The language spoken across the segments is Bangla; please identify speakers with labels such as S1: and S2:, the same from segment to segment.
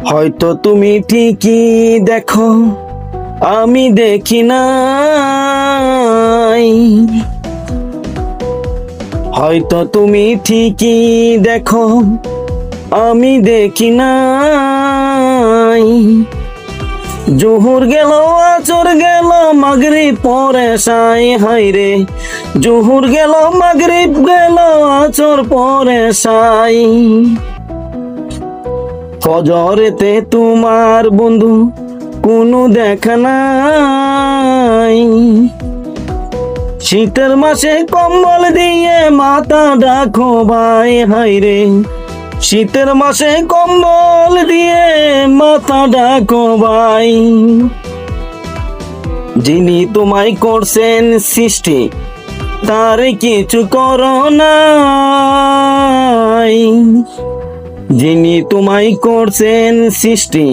S1: হয়তো তুমি ঠিকই দেখো, আমি দেখি নাই। হয়তো তুমি ঠিকই দেখো, আমি দেখি নাই। জোহর গেল আচর গেল মাগরিব পরে সাই হাইরে, জোহর গেল মাগরিব গেল আচর পরে সাই। ফজরেতে তোমার বন্ধু কোনো দেখা নাই। শীতের মাসে কম্বল দিয়ে মাথা ডাকো ভাই হাইরে, শীতের মাসে কম্বল দিয়ে মাথা ডাকো ভাই। যিনি তোমায় করছেন সৃষ্টি তার কিছু করো নাই। যিনি তোমায় করছেন সৃষ্টি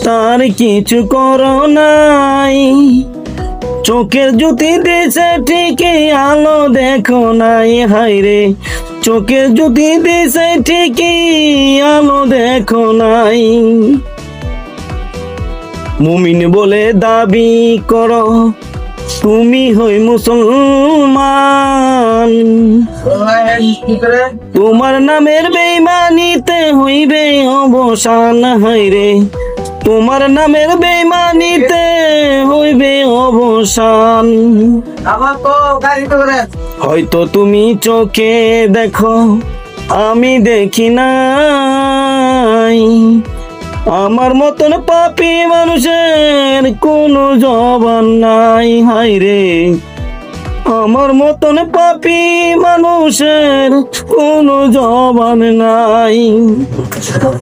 S1: তার কিছু করো নাই। চোখের জ্যোতি দিছে ঠিকই আলো দেখো নাই হাইরে, চোখের জ্যোতি দিছে ঠিকই আলো দেখো নাই। মুমিন বলে দাবি করো তুমি হই মুসলমান, তোমার নামের বেঈমানিতে হইবে অবসান হাইরে, তোমার নামের বেঈমানিতে হইবে অবসান। হয়তো তুমি চোখে দেখো, আমি দেখি নাই। আমার মতন পাপী মানুষের কোনো জবান নাই হাইরে, আমার মতন পাপী মানুষের কোনো জবান নাই।